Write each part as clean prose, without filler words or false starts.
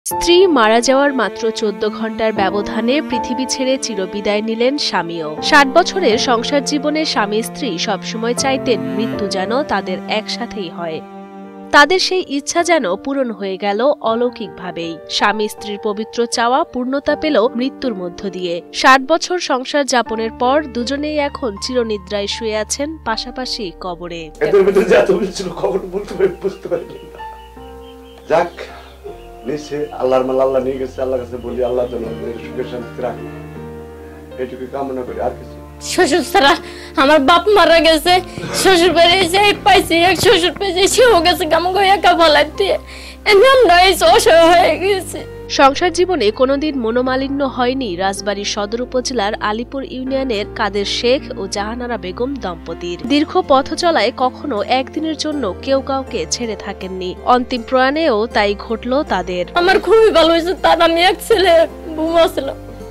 স্ত্রী মারা যাওয়ার মাত্র ১৪ ঘণ্টার ব্যবধানে পৃথিবী ছেড়ে চিরবিদায় নিলেন স্বামীও। ৬০ বছরের সংসার জীবনে স্বামী স্ত্রী সবসময় চাইতেন মৃত্যু যেন তাদের একসাথেই হয়। তাদের সেই ইচ্ছা যেন পূরণ হয়ে গেল অলৌকিকভাবেই। স্বামী স্ত্রীর পবিত্র চাওয়া পূর্ণতা পেল মৃত্যুর মধ্য দিয়ে। ৬০ বছর সংসার যাপনের পর দুজনেই এখন চিরনিদ্রায় শুয়ে আছেন পাশাপাশি কবরে। আল্লাহর মাল আল্লাহ নিয়ে গেছে, আল্লাহর কাছে বলি আল্লাহ যেন সুখে শান্তিতে রাখে, এইটুকু কামনা করি। আর কিছু শ্বশুর ছাড়া আমার বাপ মারা গেছে, শ্বশুর বাড়ি পাইছি, এক শ্বশুর পেয়েছি, সেও গেছে গামগো একা বলাই দিয়ে আমরা অসহায় হয়ে গেছি। সংসার জীবনে কোনোদিন মনোমালিন্য হয়নি রাজবাড়ী সদর উপজেলার আলীপুর ইউনিয়নের কাদের শেখ ও জাহানারা বেগম দম্পতির। দীর্ঘ পথ চলায় কখনো একদিনের জন্য কেউ কাউকে ছেড়ে থাকেননি। অন্তিম প্রয়াণেও তাই ঘটল তাদের। আমার খুবই ভালো হয়েছে, তার আমি এক ছেলে বৌমা ছিল,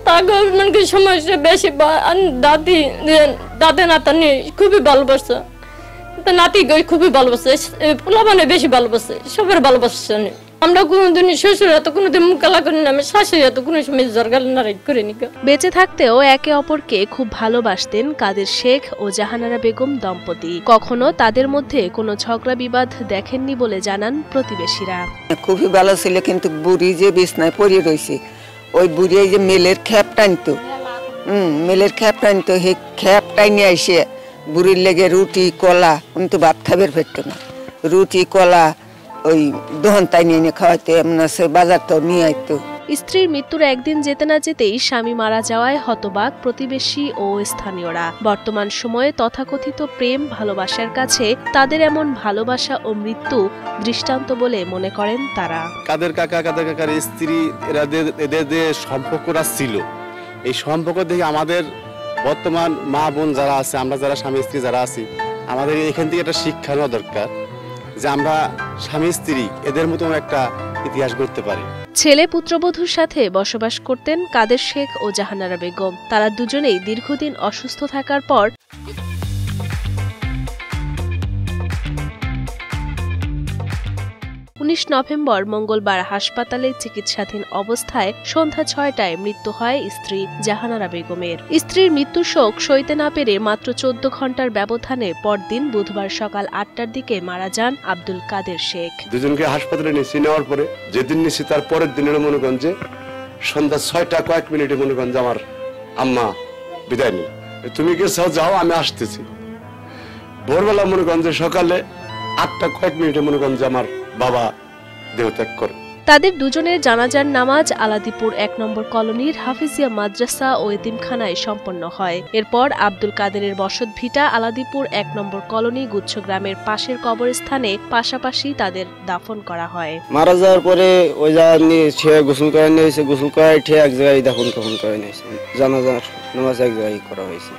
তাকে সমস্যা বেশি, দাদে নাতানি খুবই ভালোবাসে, নাতি খুবই ভালোবাসে, পোলা মানে বেশি ভালোবাসে, সবার ভালোবাসছে। আমরা কোনোদিন শ্বশুর এত কোনোদিন মুকালা করি না, আমি শাশুড়ি এত কোনো সময় জরগাল নারাই করিনি। বেঁচে থাকতেও একে অপরকে খুব ভালোবাসতেন কাদের শেখ ও জাহানারা বেগম দম্পতি। কখনো তাদের মধ্যে কোনো ঝগড়া বিবাদ দেখেননি বলে জানান প্রতিবেশীরা। খুবই ভালো ছিল, কিন্তু বুড়ি যে বিছনায় পড়ে রয়েছে, ওই বুড়ি যে মেলের খ্যাপ টানতো, মেলের খ্যাপ টানতো, সেই খ্যাপ টাইনে এসে বুড়ির লেগে রুটি কলা, কিন্তু ভাত খাবার ফেরতো না, রুটি কলা ওই দোহন তাই নিয়ে খাওয়াইতে, বাজার তো নিয়ে আইতো। স্ত্রীর মৃত্যুর একদিন যেতে না যেতেই স্বামী মারা যাওয়ায় হতবাক প্রতিবেশী ও স্থানীয়রা। বর্তমান সময়ে তথাকথিত প্রেম ভালোবাসার কাছে তাদের এমন ভালোবাসা ও মৃত্যু দৃষ্টান্ত বলে মনে করেন তারা। কাদের কাকার স্ত্রী এদের যে সম্পর্কটা ছিল, এই সম্পর্ক দেখে আমাদের বর্তমান মা বোন যারা আছে, আমরা যারা স্বামী স্ত্রী যারা আছি, আমাদের এখান থেকে একটা শিক্ষা নেওয়া দরকার যে আমরা স্বামী স্ত্রী এদের মতো একটা ইতিহাস গড়তে পারি। ছেলে পুত্রবধূর সাথে বসবাস করতেন কাদের শেখ ও জাহানারা বেগম। তারা দুজনেই দীর্ঘদিন অসুস্থ থাকার পর ১৯ নভেম্বর মঙ্গলবার হাসপাতালে চিকিৎসাধীন অবস্থায় সন্ধ্যা ৬টায় মৃত্যু হয় স্ত্রী জাহানারা বেগমের। স্ত্রীর মৃত্যু শোক সইতে না পেরে মাত্র ১৪ ঘণ্টার ব্যবধানে পরদিন বুধবার সকাল ৮টার দিকে মারা যান আব্দুল কাদের শেখ। দুজনকে হাসপাতালে নেওয়ার পরে যেদিন নিয়েছি তার পরের দিনের মনোগঞ্জে সন্ধ্যা ৬টা কয়েক মিনিটে মনোগঞ্জে আমার আম্মা বিদায় নিই, তুমি গেছাও যাও আমি আসতেছি। ভোরবেলা মনোগঞ্জে সকালে ৮টা কয়েক মিনিটে মনোগঞ্জে আমার বাবা দেহত্যাগ করে। তাদের দুজনের জানাজার নামাজ আলাদিপুর ১ নম্বর কলোনির হাফিজিয়া মাদ্রাসা ও এতিমখানায় সম্পন্ন হয়। এরপর আব্দুল কাদেরের বসতভিটা আলাদিপুর ১ নম্বর কলোনি গুচ্ছগ্রামের পাশের কবরস্থানে পাশাপাশি তাদের দাফন করা হয়। মারা যাওয়ার পরে ওই জায়গা গোসল করে নিয়েছে, গোসল করাই ঠিক এক জায়গায় দাফন করে নিয়েছে, জানাজার নামাজ এক জায়গায় করা হয়েছে।